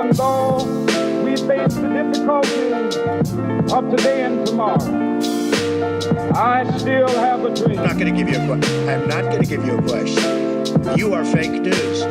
even though we face the difficulties of today and tomorrow, I still have a dream. I'm not going to give you a question. I'm not going to give you a question. You are fake news.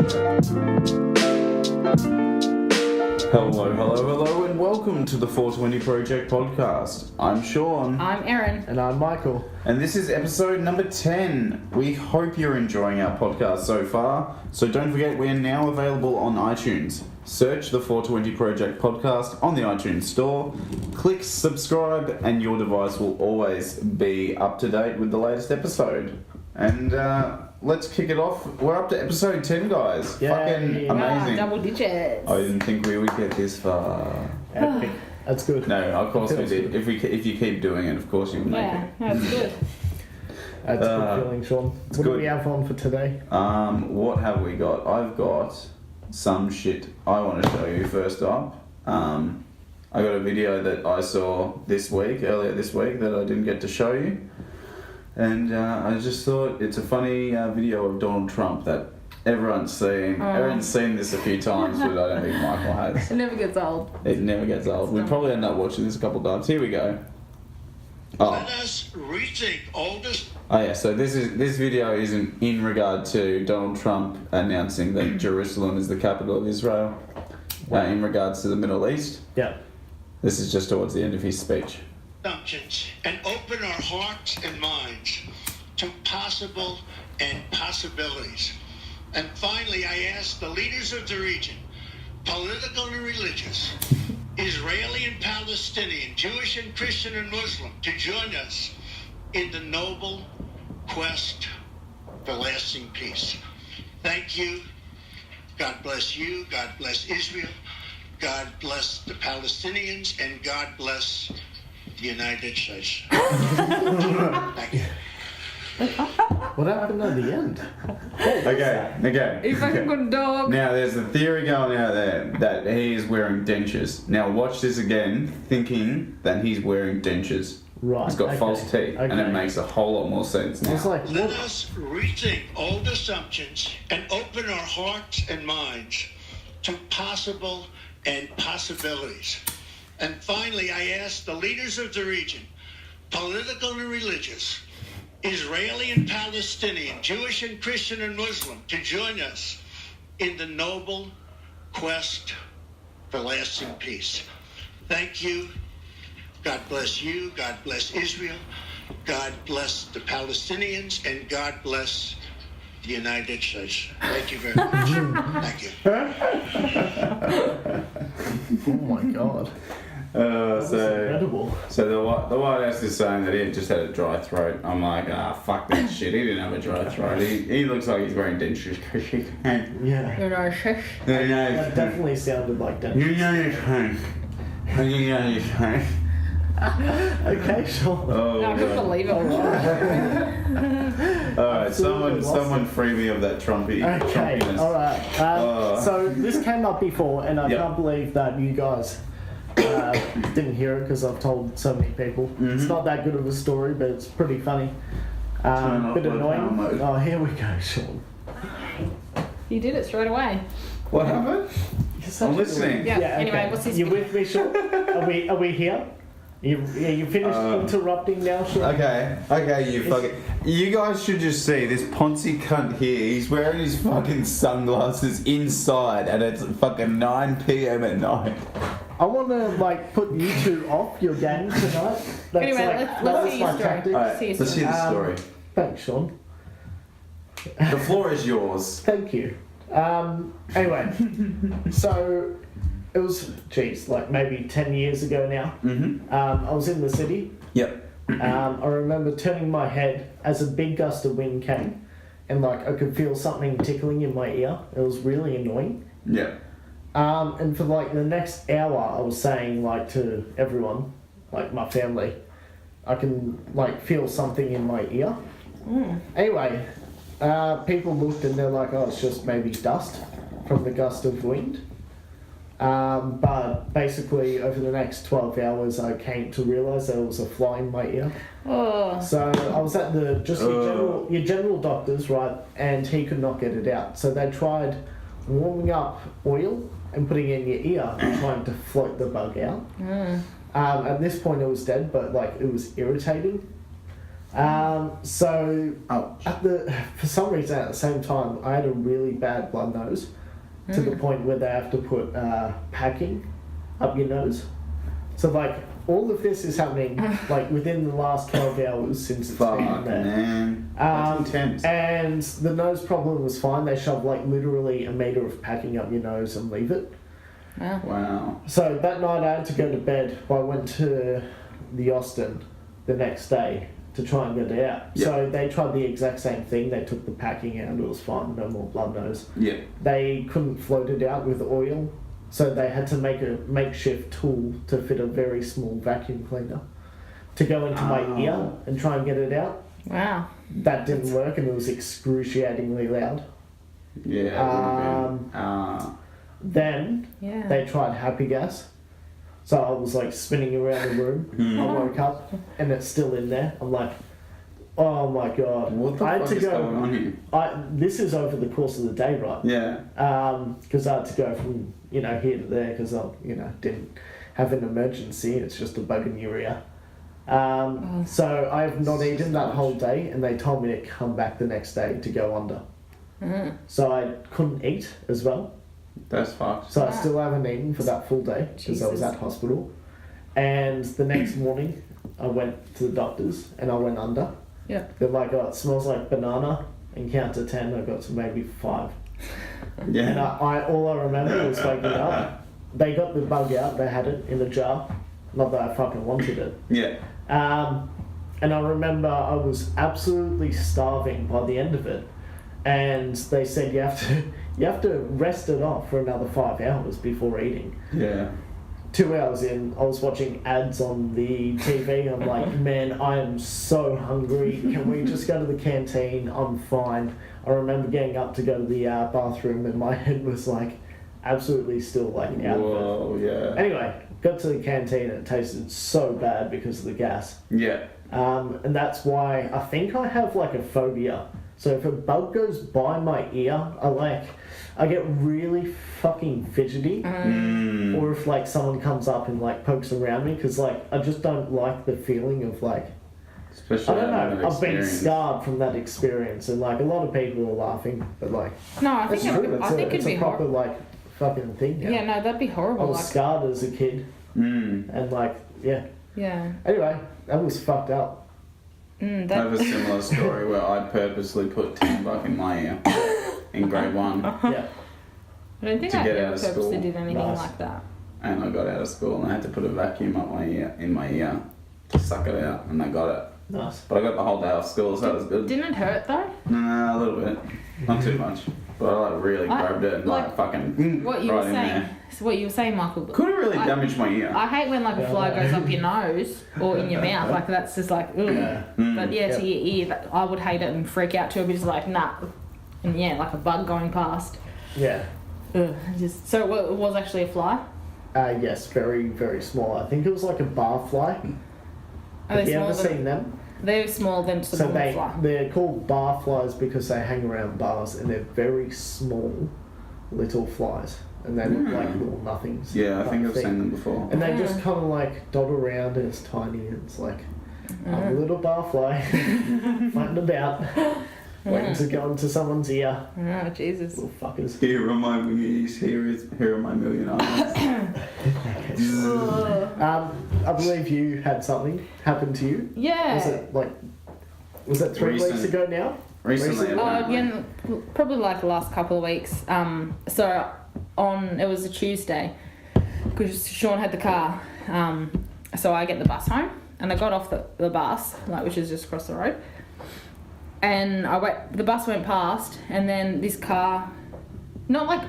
Hello, and welcome to the 420 Project podcast. I'm Sean. I'm Erin. And I'm Michael. And this is episode number 10. We hope you're enjoying our podcast so far. So don't forget, we are now available on iTunes. Search the 420 Project podcast on the iTunes store. Click subscribe, and your device will always be up to date with the latest episode. And let's kick it off. We're up to episode 10, guys. Yay. Fucking amazing. Double digits. I didn't think we would get this far. Epic. That's good. No, of course we did. If you keep doing it, of course you will make Yeah, it. that's good. That's a good feeling, Sean. What do good. we have on for today? What have we got? I've got some shit I want to show you first up. I got a video that I saw earlier this week, that I didn't get to show you. And I just thought it's a funny video of Donald Trump that everyone's seen. Everyone's seen this a few times, but I don't think Michael has. It never gets old. It never gets old. We probably end up watching this a couple of times. Here we go. Let us rethink oldest. Oh yeah, so this video isn't in regard to Donald Trump announcing that Jerusalem is the capital of Israel in regards to the Middle East. Yeah. This is just towards the end of his speech. Assumptions and open our hearts and minds to possible and possibilities. And finally, I ask the leaders of the region, political and religious, Israeli and Palestinian, Jewish and Christian and Muslim, to join us in the noble quest for lasting peace. Thank you. God bless you. God bless Israel. God bless the Palestinians. And God bless the United States. Thank you. What happened at the end? Okay. You fucking good dog. Now there's a theory going out there that he is wearing dentures. Now watch this again, thinking that he's wearing dentures. Right. He's got false teeth, and it makes a whole lot more sense now. It's like, Let us rethink old assumptions and open our hearts and minds to possible and possibilities. And finally, I ask the leaders of the region, political and religious, Israeli and Palestinian, Jewish and Christian and Muslim, to join us in the noble quest for lasting peace. Thank you. God bless you. God bless Israel. God bless the Palestinians. And God bless the United States. Thank you very much. Thank you. oh my god. That's incredible. So the White House is saying that he just had a dry throat. I'm like, fuck that shit. He didn't have a dry throat. He looks like he's wearing dentures. Yeah. You're not shush. That definitely sounded like that. Okay, Sean. Oh, I couldn't believe it. Alright, someone free me of that Trumpy. Okay, Trumpiness. alright. So this came up before, and I can't believe that you guys didn't hear it because I've told so many people. Mm-hmm. It's not that good of a story, but it's pretty funny. Bit annoying. Oh, here we go, Sean. You did it straight away. What happened? I'm listening. Yeah, anyway, what's his You with me, Sean? Are we here? You finished interrupting now, Sean? Okay, you guys should just see this Ponzi cunt here. He's wearing his fucking sunglasses inside, and it's fucking 9 p.m. at night. I want to put you two off your game tonight. That's Anyway, let's hear your story. tactic. Alright, let's hear the story. Thanks, Sean. The floor is yours. Thank you. Anyway, so it was, maybe 10 years ago now. Mm-hmm. I was in the city. Yep. I remember turning my head as a big gust of wind came, and I could feel something tickling in my ear. It was really annoying. Yeah. And for the next hour, I was saying to everyone, my family, I can feel something in my ear. Anyway, people looked and they're like, oh, it's just maybe dust from the gust of wind. But basically, over the next 12 hours, I came to realise there was a fly in my ear. Oh. So I was at your general doctor's, right, and he could not get it out. So they tried warming up oil and putting it in your ear and trying to float the bug out. At this point, it was dead, but like it was irritating. So Ouch. for some reason, at the same time, I had a really bad blood nose to the point where they have to put packing up your nose. So like all of this is happening like within the last 12 hours since it's Fuck, been there. man. That's intense. And the nose problem was fine. They shoved like literally a meter of packing up your nose and leave it. Wow. Wow. So that night I had to go to bed, but I went to the Austin the next day to try and get it out. Yep. So they tried the exact same thing. They took the packing out, it was fine, no more blood nose. Yeah. They couldn't float it out with oil, so they had to make a makeshift tool to fit a very small vacuum cleaner to go into my ear and try and get it out. Wow. That didn't work, and it was excruciatingly loud. Yeah. It would have been. Then Yeah. they tried happy gas. So I was like spinning around the room. I woke up and it's still in there. I'm like, oh my god. What the I had fuck to is going on here? This is over the course of the day, right? Yeah. Because I had to go from here to there because I didn't have an emergency. It's just a bug in your ear. So I have not eaten that whole day, and they told me to come back the next day to go under. So I couldn't eat as well. That's fucked. So I still haven't eaten for that full day because I was Jesus. at hospital. And the next morning, I went to the doctors and I went under. Yeah. They're like, oh, it smells like banana. And count to 10, I got to maybe 5. And Yeah. all I remember was waking up. They got the bug out. They had it in a jar. Not that I fucking wanted it. Yeah. And I remember I was absolutely starving by the end of it. And they said you have to rest it off for another 5 hours before eating. Yeah. 2 hours in, I was watching ads on the TV. I'm like, man, I am so hungry. Can we just go to the canteen? I'm fine. I remember getting up to go to the bathroom, and my head was like absolutely still like out of it. Whoa, yeah. Anyway, got to the canteen and it tasted so bad because of the gas. Yeah. And that's why I think I have like a phobia. So if a bug goes by my ear, I get really fucking fidgety. Or if like someone comes up and like pokes around me, because like I just don't like the feeling of like, Especially I don't having know, that I've been experience. scarred from that experience, and like a lot of people are laughing, but like No, I it's think true. I think It's it'd a be proper horrible. like fucking thing. Yeah, no, that'd be I horrible. was Like, scarred as a kid, and like yeah. yeah. Anyway, that was fucked up. I have a similar story where I purposely put tambuck in my ear in grade 1, Yeah. I don't think To I get ever out of purposely school. did anything Nice. like that. and I got out of school and I had to put a vacuum up in my ear to suck it out, and I got it. Nice. But I got the whole day off school, so that was good. Didn't it hurt though? Nah, a little bit, not too much. But I like really grabbed it and like fucking What you right were in saying. there. So what you were saying, Michael. Could have really I- damaged my ear. I hate when like a fly goes up your nose or in your mouth. Like that's just like ugh. Yeah. But yeah, to your ear, that, I would hate it and freak out too. But it's like nah, and yeah, like a bug going past. Yeah. Ugh, just so it was actually a fly. Yes, very, very small. I think it was like a bar fly. Are Have they you ever smaller? seen them? They're smaller than just a So normal fly. they're called bar flies because they hang around bars, and they're very small little flies, and they look like little nothings. Yeah, I like think I've feet. seen them before. And they just kind of like dot around, and it's tiny, and it's like I'm a little bar fly floating about, waiting to go into someone's ear. Oh Jesus! Little fuckers. Here are my wings, here are my million eyes. I believe you had something happen to you. Yeah. Was it 3 weeks Recent. ago now? Recently, apparently. Yeah, probably like the last couple of weeks. So it was a Tuesday because Sean had the car. So I get the bus home and I got off the bus, like which is just across the road. And the bus went past, and then this car, not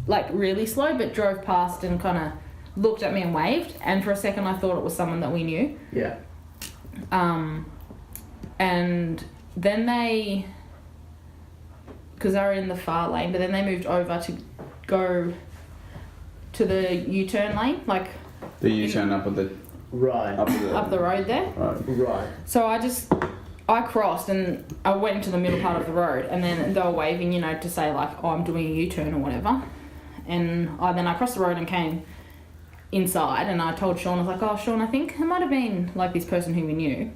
like really slow, but drove past and kind of looked at me and waved. And for a second, I thought it was someone that we knew. Yeah. And then because they were in the far lane, but then they moved over to go to the U-turn lane, like The U-turn up at the Right. up the up the road there. Right. Right. So I just I crossed and I went into the middle part of the road, and then they were waving, you know, to say like, oh, I'm doing a U-turn or whatever. And I crossed the road and came inside, and I told Sean, I was like, oh, Sean, I think it might have been like this person who we knew.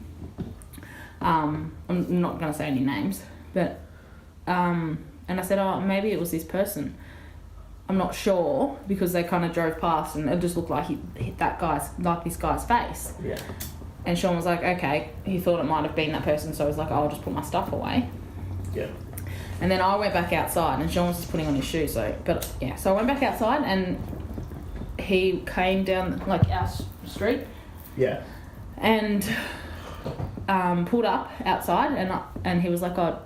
I'm not going to say any names, but, and I said, oh, maybe it was this person. I'm not sure, because they kind of drove past and it just looked like he hit this guy's face. Yeah. And Sean was like, okay, he thought it might have been that person, so he was like, I'll just put my stuff away. Yeah. And then I went back outside, and Sean was just putting on his shoes, so I went back outside, and he came down, like, our street. Yeah. And pulled up outside, and he was like, oh,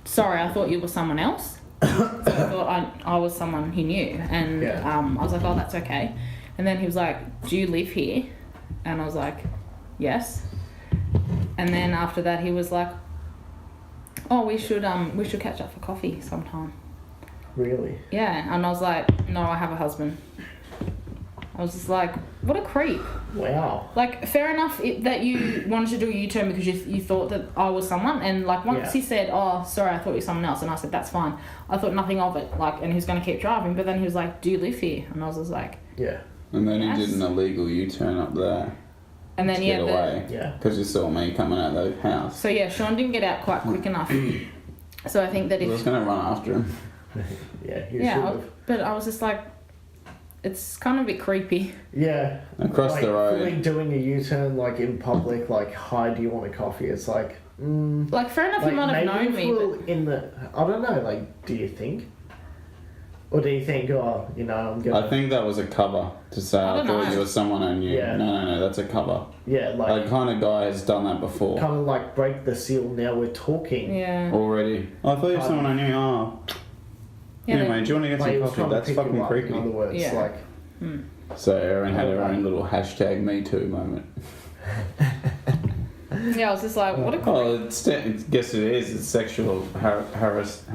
sorry, I thought you were someone else. So I thought I was someone he knew, and I was like, oh, that's okay. And then he was like, do you live here? And I was like, yes. And then after that he was like, oh, we should catch up for coffee sometime. Really? Yeah. And I was like, no, I have a husband. I was just like, what a creep. Wow. Like, fair enough that you wanted to do a U-turn because you thought that I was someone, and like once he said, oh, sorry, I thought you were someone else, and I said, that's fine. I thought nothing of it, like, and he was going to keep driving, but then he was like, do you live here? And I was just like, yeah. And then yes. he did an illegal U-turn up there. And then to get away. Yeah. Because you saw me coming out of the house. So yeah, Sean didn't get out quite quick enough. So I think that I was if going to run after him. Yeah, you should have. but I was just like, it's kind of a bit creepy. Yeah. Across like, the road. Fully doing a U-turn, like, in public, like, hi, do you want a coffee? It's like, Like, fair enough, like, he might have known maybe me, if we're but in the, I don't know, like, do you think? Or do you think, oh, you know, I'm gonna... I think that was a cover to say I I don't thought know. you were someone I knew. Yeah. No, that's a cover. Yeah, like, That kind of guy has done that before. kind of like break the seal, now we're talking. yeah. Already. Oh, I thought you were someone I knew. Oh. Yeah, Anyway, do you want to get Like, he some was coffee? trying to That's pick you fucking up, creepy. in other words, Yeah. like... So Erin had her own little hashtag Me Too moment. Yeah, I was just like, what a creep. Oh, guess it is. It's sexual harassment.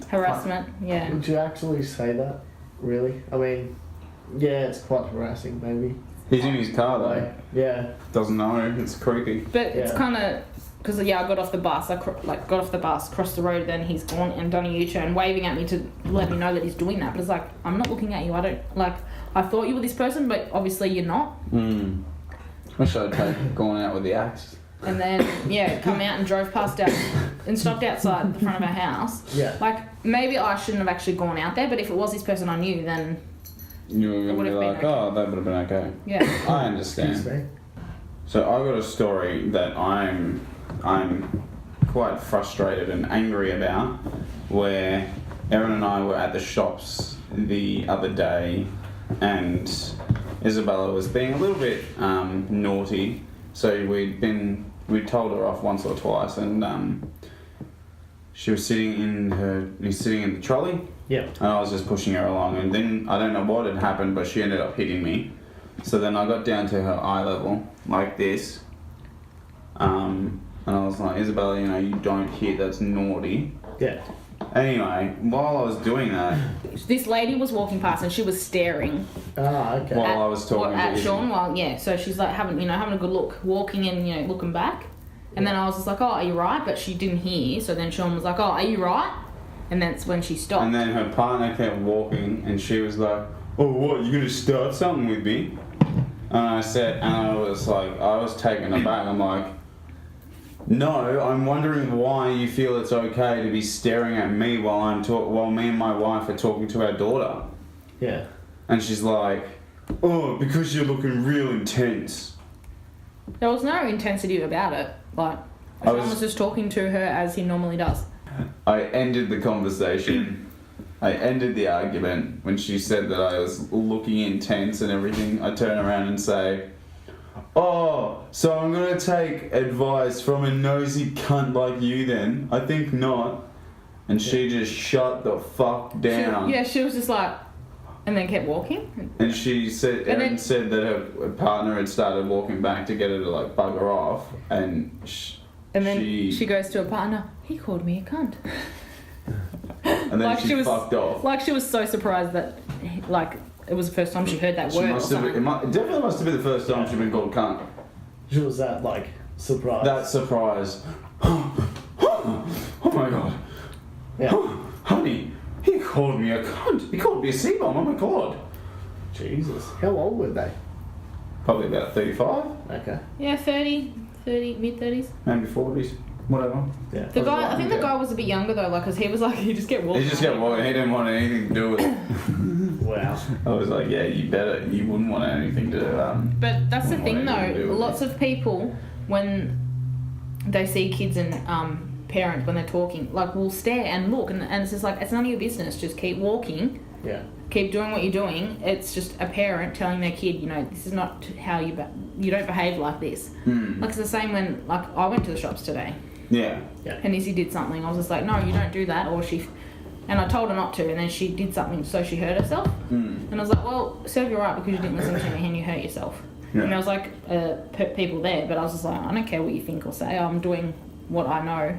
Harassment, yeah. Would you actually say that? Really? I mean, yeah, it's quite harassing, maybe. He's in his car though. Like, yeah. Doesn't know. It's creepy. But it's Yeah. kind of, because I got off the bus, got off the bus, crossed the road, then he's gone and done a U-turn, waving at me to let me know that he's doing that. But it's like, I'm not looking at you. I thought you were this person, but obviously you're not. Wish I'd gone out with the axe. And then, come out and drove past out and stopped outside the front of our house. Yeah. Like, maybe I shouldn't have actually gone out there, but if it was this person I knew, then, You were going to be would've been like, okay. oh, that would have been okay. yeah. I Excuse understand. me. So I got a story that I'm quite frustrated and angry about, where Erin and I were at the shops the other day, and Isabella was being a little bit naughty. So we'd told her off once or twice, and she was sitting in the trolley. Yeah. And I was just pushing her along, and then I don't know what had happened, but she ended up hitting me. So then I got down to her eye level, like this. And I was like, Isabella, you know, you don't hit, that's naughty. Yeah. Anyway, while I was doing that, This lady was walking past and she was staring Ah, okay. while I was talking at to Sean. Izzy, Well, so she's like having a good look, walking and looking back. And then I was just like, oh, are you right? But she didn't hear. So then Sean was like, oh, are you right? And that's when she stopped. and then her partner kept walking, and she was like, oh, what, you gonna start something with me? And I was taken aback. I'm like, no, I'm wondering why you feel it's okay to be staring at me while me and my wife are talking to our daughter. Yeah. And she's like, oh, because you're looking real intense. There was no intensity about it. Like, I Sean was- was just talking to her as he normally does. I ended the conversation. I ended the argument when she said that I was looking intense and everything. I turn around and say, oh, so I'm going to take advice from a nosy cunt like you then? I think not. And she just shut the fuck down. She was just like, and then kept walking. And she said, And Erin then- said that her partner had started walking back to get her to like bugger off. And And then she goes to her partner, he called me a cunt. and then she fucked off. Like, she was so surprised that, like, it was the first time she heard that She word or must have something. it definitely must have been the first time she'd been called cunt. Was that like surprise. That surprise. Oh my god. Yeah. Honey, he called me a cunt. He called me a C-bomb. Oh my god. Jesus. How old were they? Probably about 35, Okay. Yeah, 30, mid-30s. maybe 40s, whatever. Yeah. The guy, I think the Yeah. guy was a bit younger though, like, because he was like, he just kept walking. He just kept walking. He didn't want anything to do with it. Wow. I was like, yeah, you wouldn't want anything to But that's the Wouldn't thing want anything to do though, with lots of people, when they see kids and parents, when they're talking, like, will stare and look, and it's just like, it's none of your business, just keep walking. Yeah. Keep doing what you're doing. It's just a parent telling their kid, you know, this is not how you don't behave like this. Like, it's the same when, like, I went to the shops today Yeah. and Izzy did something. I was just like, no, you don't do that. And I told her not to, and then she did something, so she hurt herself. And I was like, well, serve you right, because you didn't listen to me and you hurt yourself. Yeah. And there was like people there, but I was just like, I don't care what you think or say. I'm doing what I know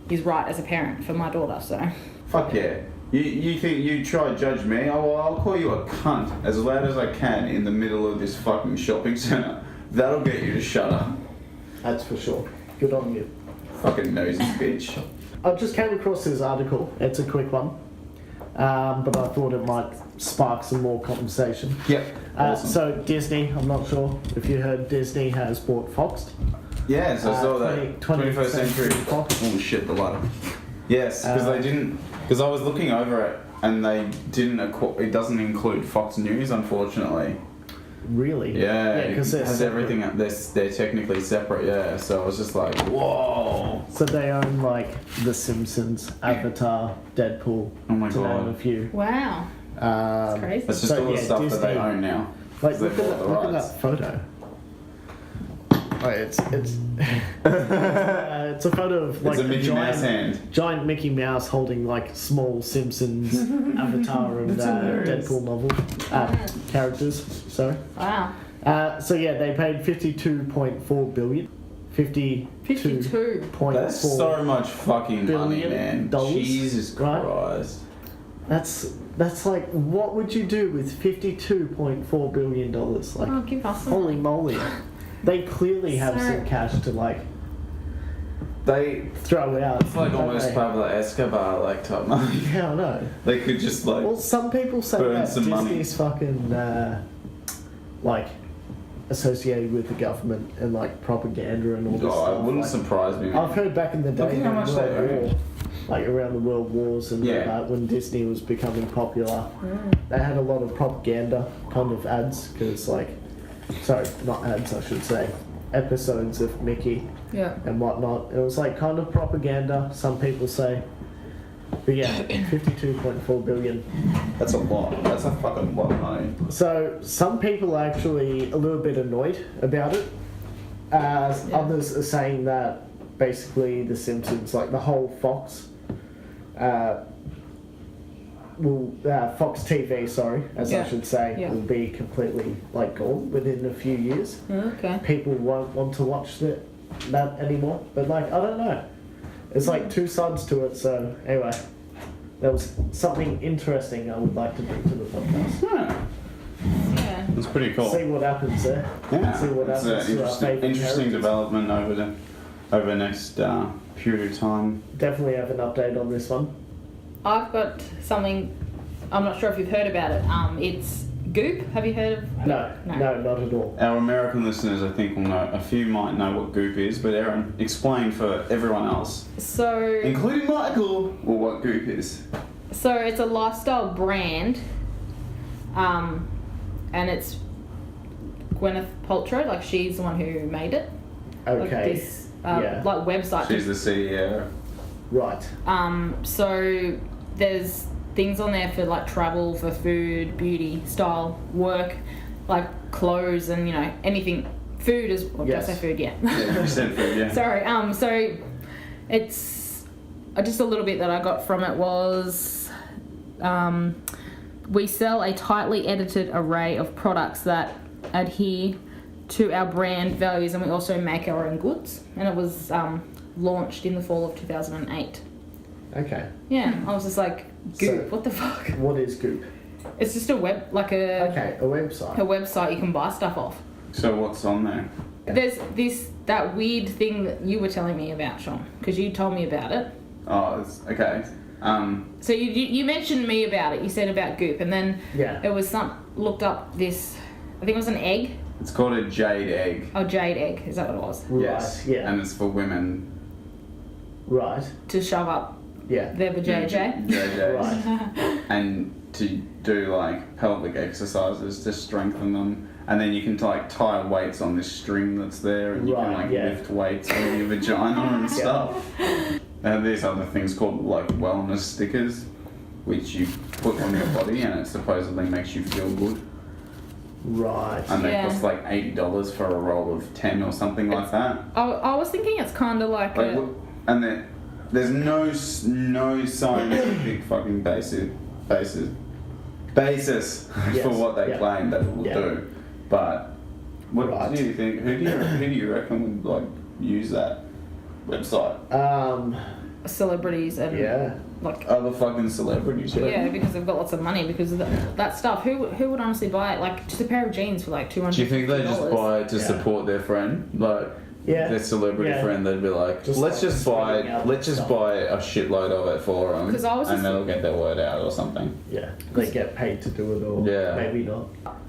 is right as a parent for my daughter. So Fuck yeah. You think you try to judge me? Oh, well, I'll call you a cunt as loud as I can in the middle of this fucking shopping centre. That'll get you to shut up. That's for sure. Good on you. Fucking nosy bitch. I just came across this article. It's a quick one. But I thought it might spark some more conversation. Yep. Awesome. So Disney, I'm not sure if you heard, Disney has bought Fox. Yes, I saw that. 21st century Fox. Oh shit, the ladder. Yes, because they didn't. Because I was looking over it and they didn't. It doesn't include Fox News, unfortunately. Really? Yeah, because it has everything. They're technically separate. Yeah, so I was just like, whoa. So they own like The Simpsons, Avatar, Deadpool, Oh my to God. name a few. wow, that's crazy. That's just So, all the yeah, stuff that they Disney- own now. Like 'Cause they look at bought the look at rights. that photo. Like, it's it's a photo of like It's a Mickey Mouse hand. giant Mickey Mouse holding like small Simpsons, Avatar, and That's hilarious. Deadpool novel characters. Sorry. Wow, So yeah, they paid 52.4 billion. 52. 52.4. That's so much fucking money, billion man. dollars, Jesus right? Christ. That's like, what would you do with $52.4 billion? Like, Oh, give us some. holy moly. They clearly have So- some cash to like They throw out. it's like don't almost they? Pablo Escobar like type money. Yeah, I know. They could just like Well, some people say burn that some money. Disney's fucking like associated with the government and like propaganda and all this Oh, stuff. it wouldn't like, surprise me. I've heard back in the day Look at how during much they World own. War, like around the World Wars and Yeah. when Disney was becoming popular, they had a lot of propaganda kind of ads because sorry, not ads I should say, episodes of Mickey Yeah. and whatnot. It was like kind of propaganda, some people say. But yeah, 52.4 billion. That's a lot. That's a fucking lot of money. So some people are actually a little bit annoyed about it. Others are saying that basically The Simpsons, like the whole Fox, Fox TV, sorry, as I Yeah. should say, Yeah. will be completely like gone within a few years. Okay. People won't want to watch that anymore. But like, I don't know. It's like two sides to it. So anyway, that was something interesting I would like to bring to the podcast. Yeah. Yeah. It's pretty cool. See what happens there. Yeah. See what It's happens an to our favourite interesting characters. development over the next period of time. Definitely have an update on this one. I've got something. I'm not sure if you've heard about it. It's Goop. Have you heard of? No, not at all. Our American listeners, I think, will know. A few might know what Goop is, but Aaron, explain for everyone else, So including Michael, what Goop is. it's a lifestyle brand. And it's Gwyneth Paltrow. Like, she's the one who made it. Like Okay. this Yeah. like website. She's the CEO. Right. So there's things on there for like travel, for food, beauty, style, work, like clothes, and you know anything. Food is. What Yes. did I say? Food, yeah. Yeah, you said food, yeah. Sorry. So it's just a little bit that I got from it was. We sell a tightly edited array of products that adhere to our brand values, and we also make our own goods. And it was launched in the fall of 2008. Okay. Yeah, I was just like, Goop, So- what the fuck? What is Goop? It's just a web, like a Okay, a website. website you can buy stuff off. So what's on there? There's that weird thing that you were telling me about, Sean, because you told me about it. Oh, it's okay. So you mentioned me about it. You said about goop, and then Yeah. it was looked up this. I think it was an egg. It's called a jade egg. Oh, jade egg. Is that what it was? Right. Yes. Yeah. And it's for women. Right. To shove up Yeah. their vajayjay. JJs. Right. And to do like pelvic exercises to strengthen them. And then you can like tie weights on this string that's there, and you can Right, like yeah. lift weights with your vagina and stuff. And there's other things called like wellness stickers, which you put on your body, and it supposedly makes you feel good. Right. And they Yeah. cost like $80 for a roll of 10 or something like that. I was thinking it's kind of like Like, a. and there's no scientific fucking basis Yes, for what they yeah. claim that it will Yeah. do. But what Right. do you think? Who do you reckon would like use that website? Celebrities and Yeah. like Other fucking celebrities. yeah, because they've got lots of money because of that stuff. Who would honestly buy it? Like just a pair of jeans for like $200. Do you think they just buy it to Yeah. support their friend, like Yeah. their celebrity Yeah. friend? They'd be like, Just let's like just buy, spreading out let's just stuff. buy a shitload of it for them, 'Cause I was and just- that'll get their word out or something. Yeah. They get paid to do it, or Yeah. maybe not.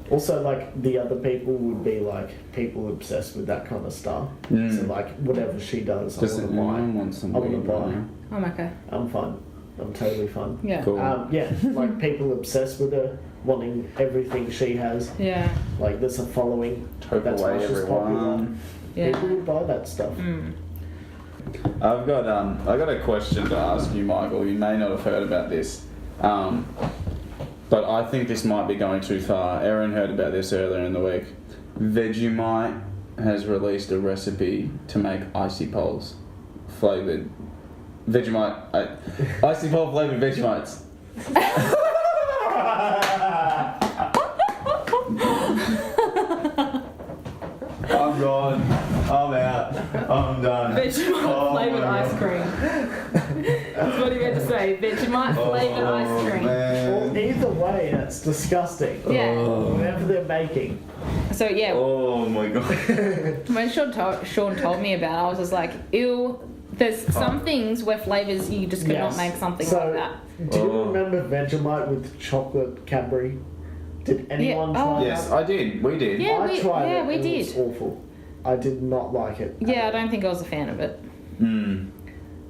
Also, like the other people would be like people obsessed with that kind of stuff. Mm. So like whatever she does, Just I I want want some I wanna weed buy. right now. I'm okay. I'm fine. I'm totally fine. Yeah. Cool. Yeah, like people obsessed with her, wanting everything she has. Yeah. Like there's a following. Hope That's why away she's popular. everyone. Yeah. People would buy that stuff. I've got a question to ask you, Michael. You may not have heard about this, but I think this might be going too far. Erin heard about this earlier in the week. Vegemite has released a recipe to make icy poles flavored Vegemite, icy pole flavored Vegemites. I'm gone. I'm out. I'm done. Vegemite Oh flavoured my ice God. cream. That's what he meant to say. Vegemite flavoured ice cream. Well, Man. either way, that's disgusting. Yeah. Whatever they're making. So yeah, Oh my god. when Sean told me about it, I was just like, ew. There's some things where flavours you just could not Yes. make something So, like that. Do you Oh. remember Vegemite with chocolate Cadbury? Did anyone Yeah, try oh. Yes, that? I did. We did. Yeah. I tried it. we and did. It was awful. I did not like it. Yeah, I don't think I was a fan of it. Mm.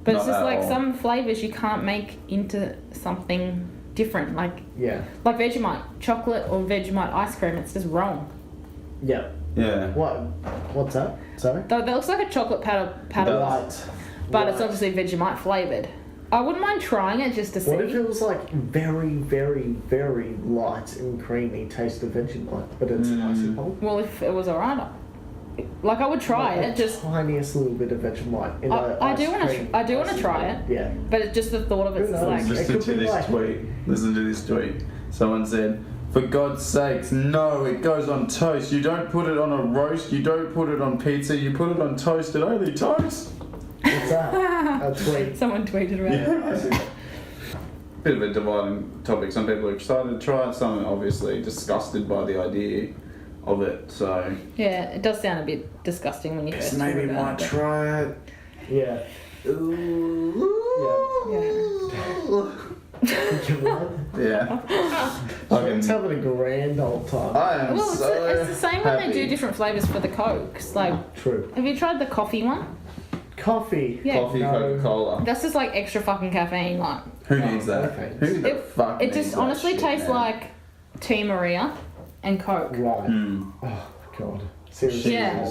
But it's Not just at like all. some flavours you can't make into something different. Like Yeah. Vegemite chocolate or Vegemite ice cream. It's just wrong. Yeah. Yeah. What? What's that? Sorry. Though that looks like a chocolate powder, does. but it's Right. obviously Vegemite flavoured. I wouldn't mind trying it just to see. What if it was like very, very, very light and creamy taste of Vegemite, but it's an icy pole? Well, if it was alright, like I would try Like it. a just tiniest little bit of Vegemite in a I do ice want cream to. I do want to icy try pole. it. Yeah. But it's just the thought of it's Who just knows? like. It Listen could to be this like- tweet. Listen to this tweet. Someone said, "For God's sakes, no! It goes on toast. You don't put it on a roast. You don't put it on pizza. You put it on toast and only toast." What's that? A tweet. Someone tweeted about it. Yeah, I see that. Bit of a dividing topic. Some people are excited to try it. Some are obviously disgusted by the idea of it. So Yeah, it does sound a bit disgusting when you first maybe hear about might it. try it. Yeah. Yeah. It's having a grand old time. I am Well, so it's the same when they happy. do different flavours for the Cokes. Like, True. have you tried the coffee one? Coffee. Yeah. Coffee, No. Coca-Cola. That's just like extra fucking caffeine. Like, Who needs that? okay. Who the It- fuck it needs just that honestly shit, tastes man? like Tea Maria and Coke. Right. Hmm. Oh god. Seriously. Yeah.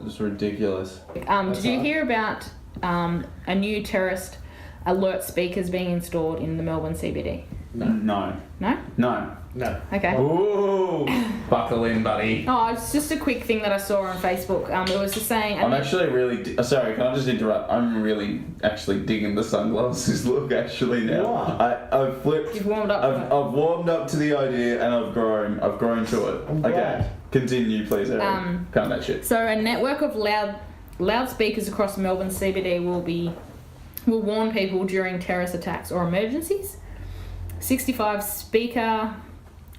It's ridiculous. Did you hard. hear about a new terrorist alert speakers being installed in the Melbourne CBD? No. No? No. No. Okay. Ooh. Buckle in, buddy. Oh, it's just a quick thing that I saw on Facebook. It was just saying. I'm actually really... sorry, can I just interrupt? I'm really actually digging the sunglasses look actually now. Why? I've flipped... You've warmed up. I've warmed up to the idea and I've grown to it. I'm Okay, glad. continue please, Erin. Count that shit. So a network of loudspeakers across Melbourne CBD will warn people during terrorist attacks or emergencies. 65 speaker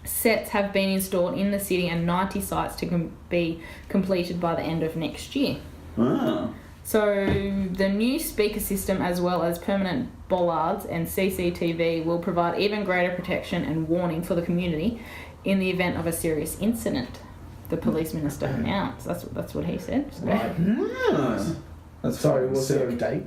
sets have been installed in the city and 90 sites to be completed by the end of next year. Ah. So the new speaker system, as well as permanent bollards and CCTV, will provide even greater protection and warning for the community in the event of a serious incident. The police minister announced. That's what he said. So. Right. Ah. That's Sorry, fucking was there a sick. date?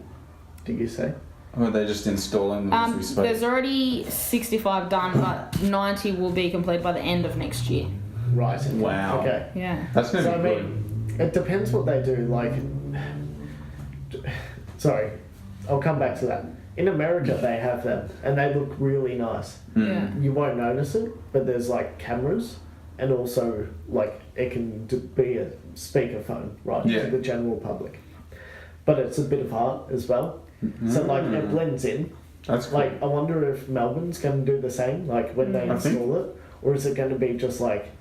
Did you say? Or are they just installing them as we spoke? There's already 65 done, but 90 will be completed by the end of next year. Right. Wow. Okay. Yeah. That's going to So be I good. mean, it depends what they do. Like, sorry, I'll come back to that. In America, they have them, and they look really nice. Yeah. You won't notice it, but there's like cameras, and also like it can be a speakerphone, right, Yeah. to the general public. But it's a bit of art as well. So like it blends in. That's cool. Like I wonder if Melbourne's going to do the same, like when they I think- install it, or is it going to be just like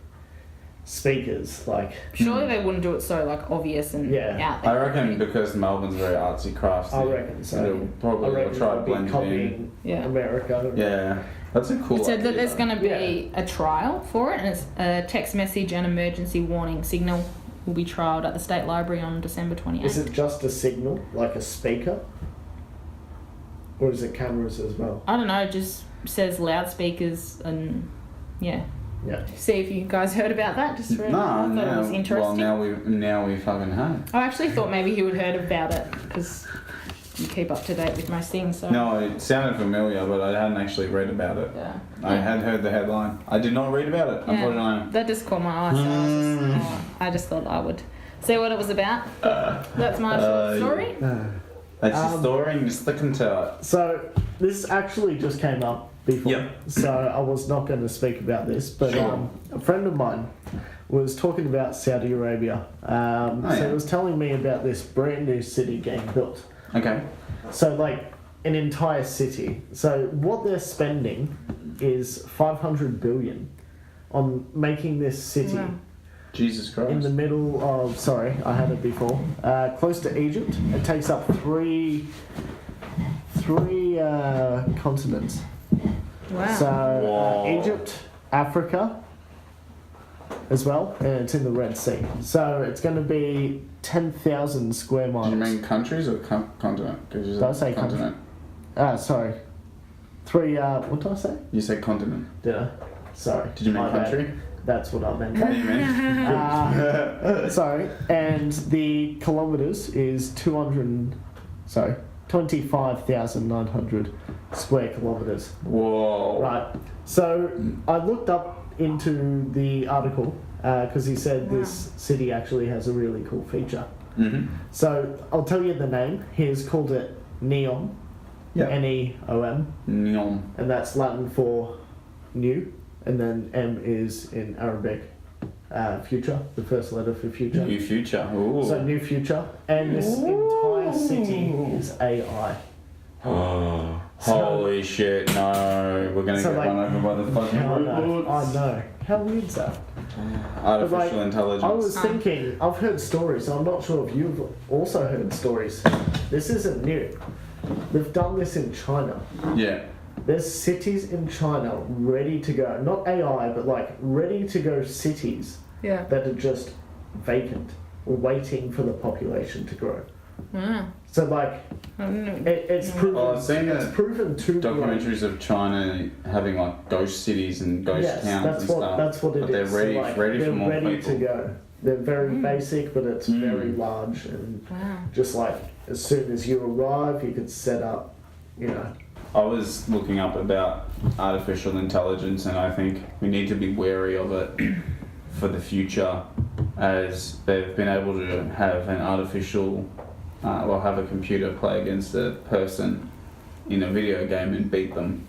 speakers, like Surely they wouldn't do it so like obvious and Yeah. out there. I reckon because Melbourne's very artsy craftsy. I reckon so. They'll probably I reckon try to they'll be blend it in. copying Yeah. America. Yeah, that's a cool It said idea, that there's though. going to be a trial for it, and it's a text message and emergency warning signal will be trialled at the State Library on December 28th. Is it just a signal, like a speaker, or is it cameras as well? I don't know, it just says loudspeakers and yeah. Yeah. See if you guys heard about that. Just really, No, I thought it was well, interesting. now we fucking have. I actually thought maybe you had heard about it because you keep up to date with most things. So. No, it sounded familiar, but I hadn't actually read about it. Yeah. I had heard the headline. I did not read about it, Yeah, unfortunately. that just caught my eye, so I just thought I would see what it was about. That's my short story. That's your story and you're sticking to it. So this actually just came up before, Yep. so I was not going to speak about this, but Sure. a friend of mine was talking about Saudi Arabia. So yeah. he was telling me about this brand new city getting built. Okay. So like an entire city. So what they're spending is 500 billion on making this city. Wow. Jesus Christ. In the middle of, sorry, I had it before, close to Egypt. It takes up three continents. Wow. So Whoa. Egypt, Africa, as well, and it's in the Red Sea. So it's going to be 10,000 square miles. Do you mean countries or continent? 'Cause you Did I say country? Sorry. What did I say? You said continent. Did I? Sorry. Did you mean My bad. country? That's what I meant. What do you mean? Sorry, and the kilometres is 25,900 square kilometres. Whoa. Right. So I looked up into the article because he said this city actually has a really cool feature. Mm-hmm. So I'll tell you the name. He's called it Neom, Yeah. Neom, Neom. and that's Latin for new, and then M is in Arabic future, the first letter for future. New future. Ooh. So new future, and this entire city is AI. Oh, holy shit, no. We're gonna So, get like- run over by the fucking I know. robots. I know. How weird's that? Artificial But, like, intelligence. I was thinking, I've heard stories, I'm not sure if you've also heard stories. This isn't new. They've done this in China. Yeah. There's cities in China ready to go. Not AI, but like ready to go cities Yeah. that are just vacant or waiting for the population to grow. Wow. So like I don't know. it's proven. Well, I've seen it's the proven to grow. Documentaries of China having like ghost cities and ghost Yes, towns that's and what stuff. that's what it but is. they're ready, So, like, ready they're for more ready people. to go. They're very basic, but it's Mm. very large and Wow. just like as soon as you arrive, you could set up. You know. I was looking up about artificial intelligence, and I think we need to be wary of it for the future, as they've been able to have an artificial, have a computer play against a person in a video game and beat them.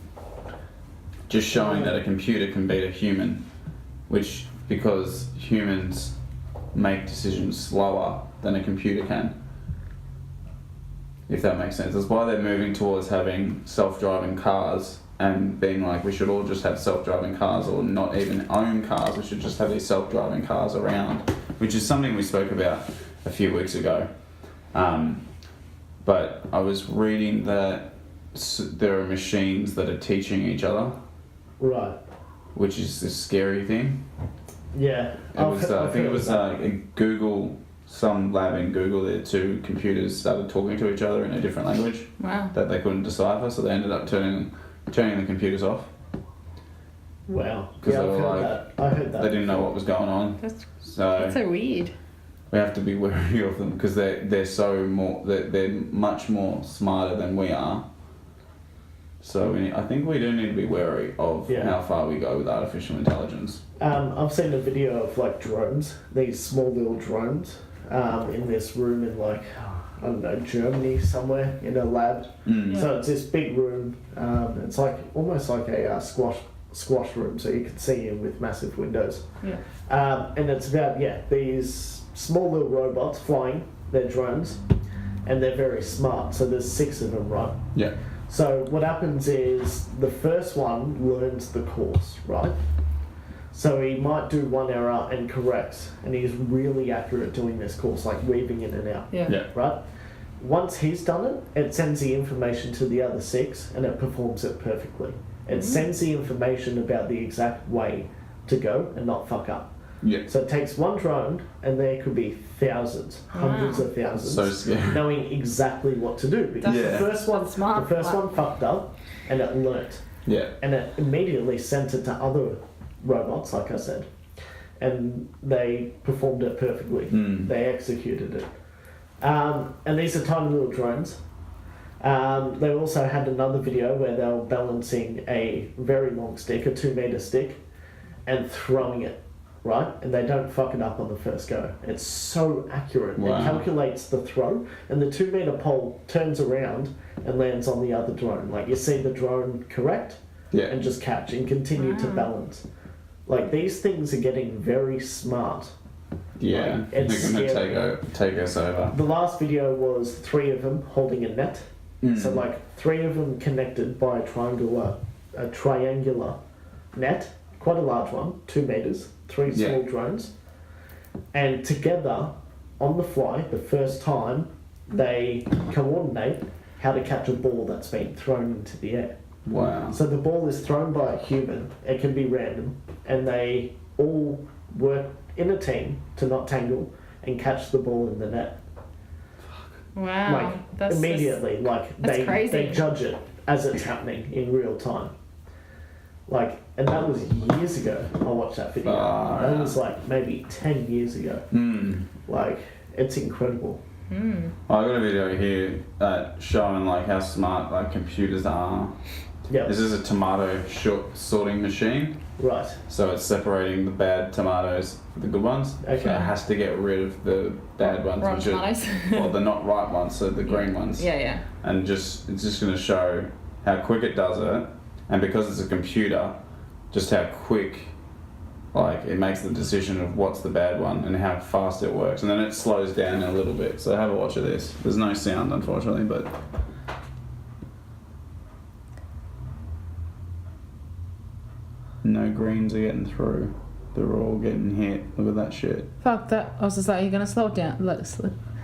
Just showing that a computer can beat a human, which because humans make decisions slower than a computer can. If that makes sense. That's why they're moving towards having self-driving cars and being like, we should all just have self-driving cars or not even own cars. We should just have these self-driving cars around, which is something we spoke about a few weeks ago. But I was reading that there are machines that are teaching each other. Right. which is this scary thing. Yeah. It was, I think it was in Google, some lab in Google, their two computers started talking to each other in a different language Wow. that they couldn't decipher, so they ended up turning the computers off. Wow. 'Cause Yeah, they I've were heard like- that. I heard that. They didn't know what was going on. That's So so weird. we have to be wary of them because they're much more smarter than we are. So I think we do need to be wary of Yeah. how far we go with artificial intelligence. I've seen a video of like drones, these small little drones, in this room in like, I don't know, Germany somewhere in a lab. Mm. So it's this big room. It's like almost like a squash room, so you can see in with massive windows. Yeah. And it's about these small little robots flying. They're drones, and they're very smart. So there's 6 of them, right? Yeah. So what happens is the first one learns the course, right? So he might do one error and corrects, and he's really accurate doing this course, like weaving in and out, Yeah. Yeah. right? Once he's done it, it sends the information to the other 6, and it performs it perfectly. It sends the information about the exact way to go and not fuck up. Yeah. So it takes one drone, and there could be thousands, hundreds of thousands, So scary. knowing exactly what to do. Because Yeah. the first one, Smart. the first one fucked up, and it learnt, Yeah. and it immediately sent it to other robots, like I said, and they performed it perfectly. Mm. They executed it, and these are tiny little drones. They also had another video where they were balancing a very long stick, a 2-meter stick, and throwing it, right? And they don't fuck it up on the first go. It's so accurate. Wow. It calculates the throw, and the 2-meter pole turns around and lands on the other drone. Like you see the drone correct Yeah. and just catch and continue to balance. Like these things are getting very smart. Yeah. Like, They're it's gonna scary. take us over. The last video was 3 of them holding a net. Mm. So like 3 of them connected by a triangular net, quite a large one, 2 meters, 3 Yeah. small drones, and together on the fly, the first time they coordinate how to catch a ball that's been thrown into the air. Wow. So the ball is thrown by a human. It can be random, and they all work in a team to not tangle and catch the ball in the net. Wow. Like that's immediately, like that's they crazy. judge it as it's happening in real time. Like, and that was years ago. I watched that video. Far That was like maybe 10 years ago. Mm. Like, it's incredible. I got a video here showing like how smart like computers are. Yeah. This is a tomato sorting machine. Right. So it's separating the bad tomatoes from the good ones. Okay. So it has to get rid of the bad ones, Rotten which are tomatoes. well, the not right ones, so the green ones. Yeah, yeah. And it's just going to show how quick it does it, and because it's a computer, just how quick, like it makes the decision of what's the bad one and how fast it works, and then it slows down a little bit. So have a watch of this. There's no sound, unfortunately, but. No greens are getting through. They're all getting hit. Look at that shit. Fuck that. I was just like, you're gonna slow it down. Like,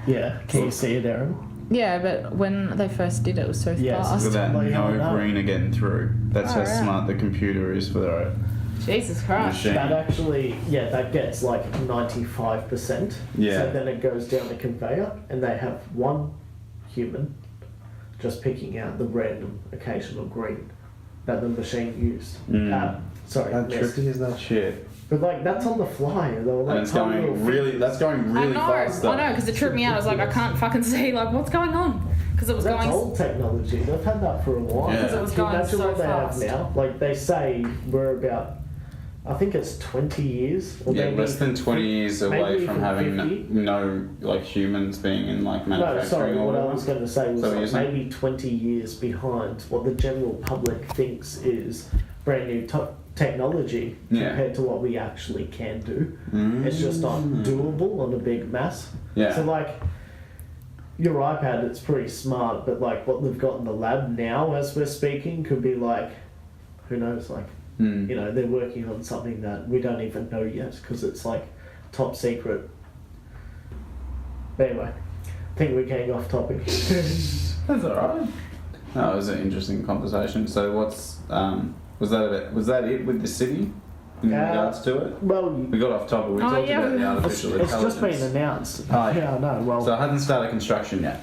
Yeah. Can you see it, Aaron? yeah, but when they first did it, it was so Yes. fast. Look at that. Like, how No that- green are getting through. That's how Alright. smart the computer is for their Jesus Christ. machine. That actually, that gets like 95%. Yeah. So then it goes down the conveyor, and they have one human just picking out the random occasional green that the machine used. Mm. Sorry, How missed. trippy is that shit? But like that's on the fly. They were like And it's tiny little going really. fingers. That's going I really know, fast. Though. I know, because it tripped me out. I was like, I can't fucking see, like, what's going on? Because it was That's going. old technology. They've had that for a while. Yeah. 'Cause it was Can you going imagine so what they fast. have now? Like they say we're about, I think it's 20 years. Or Yeah, maybe less than even 20 years maybe away from even having 50. no like humans being in like No, manufacturing sorry. or What I whatever. was going to say was So what like you're saying? maybe 20 years behind what the general public thinks is brand new technology Yeah. compared to what we actually can do. Mm. It's just not doable on a big mass. Yeah. So like your iPad, it's pretty smart, but like what they've got in the lab now as we're speaking could be like, who knows, like, Mm. you know, they're working on something that we don't even know yet because it's like top secret. But anyway, I think we're getting off topic. That's alright. No, it was an interesting conversation. So what's was that it with the city? in regards to it? Well, We got off topic. We Oh, talked yeah. about the it's artificial just intelligence. been announced. Oh, yeah. Yeah, I know. Well, So it hasn't started construction yet.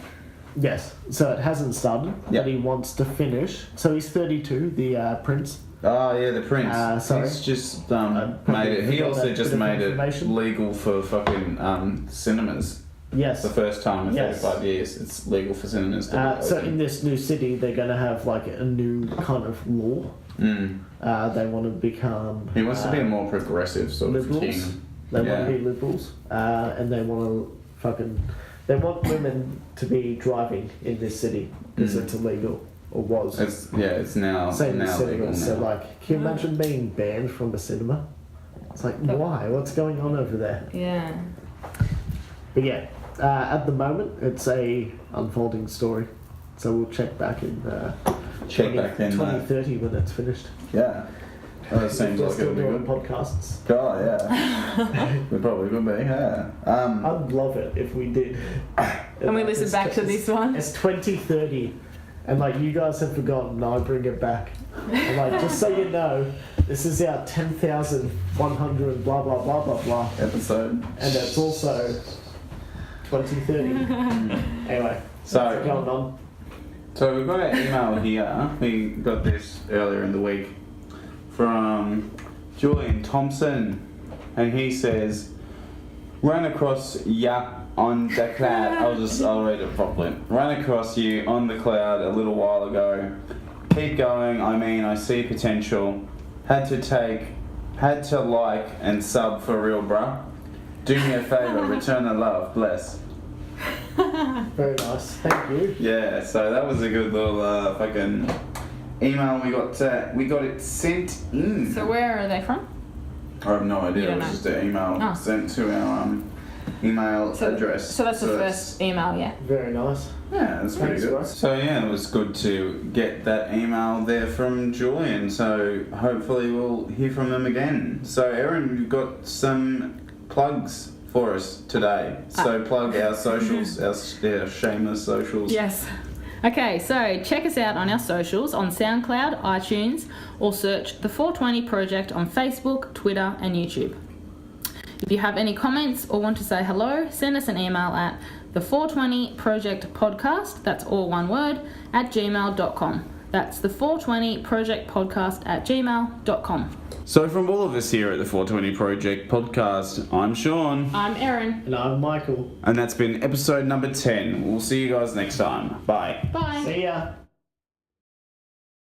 yes. So it hasn't started, Yeah. but he wants to finish. So he's 32, the prince. Oh yeah, the Prince. Sorry. He's just probably made it. He forgot also that just bit of made it information. legal for fucking cinemas. Yes. The first time in Yes. 35 years, it's legal for cinemas to be So open. in this new city, they're going to have like a new kind of law. They want to become. He wants to be a more progressive sort of liberals. king. They Yeah. want to be liberals, and they want to fucking. They want women to be driving in this city because it's illegal or was. It's now Same as now legal cinemas. now. So like, can you imagine being banned from a cinema? It's like, why? What's going on over there? Yeah. But yeah, at the moment, it's a unfolding story. So we'll check back in Check back in, 2030 when it's finished. Yeah. That seems We're like still it'll be doing good. podcasts. Oh yeah. We probably could be. Yeah. I'd love it if we did. And we listen back to this one. It's 2030, and like you guys have forgotten, I bring it back. And like, just so you know, this is our 10,100 blah blah blah blah blah, Episode. and it's also 2030. Anyway, So- what's going on? So we've got an email here. We got this earlier in the week from Julian Thompson, and he says, "Ran across ya on the cloud." I'll read it properly. "Ran across you on the cloud a little while ago. Keep going. I mean, I see potential. Had to like and sub for real, bruh. Do me a favor, return the love. Bless." Very nice, thank you. Yeah, so that was a good little fucking email we got it sent in. So where are they from? I have no You idea. It don't was know. just an email Oh. sent to our email address. So that's the first email, yeah. Very nice. Yeah, that's pretty Thanks, good. Ross. So yeah, it was good to get that email there from Julian. So hopefully we'll hear from them again. So Erin, you've got some plugs for us today. So plug our socials, our shameless socials. Yes. Okay, so check us out on our socials on SoundCloud, iTunes, or search the 420 Project on Facebook, Twitter, and YouTube. If you have any comments or want to say hello, send us an email at the 420 Project Podcast, that's all one word, at gmail.com. That's the 420 Project Podcast at gmail.com. So from all of us here at the 420 Project Podcast, I'm Sean. I'm Erin. And I'm Michael. And that's been episode number 10. We'll see you guys next time. Bye. Bye. See ya.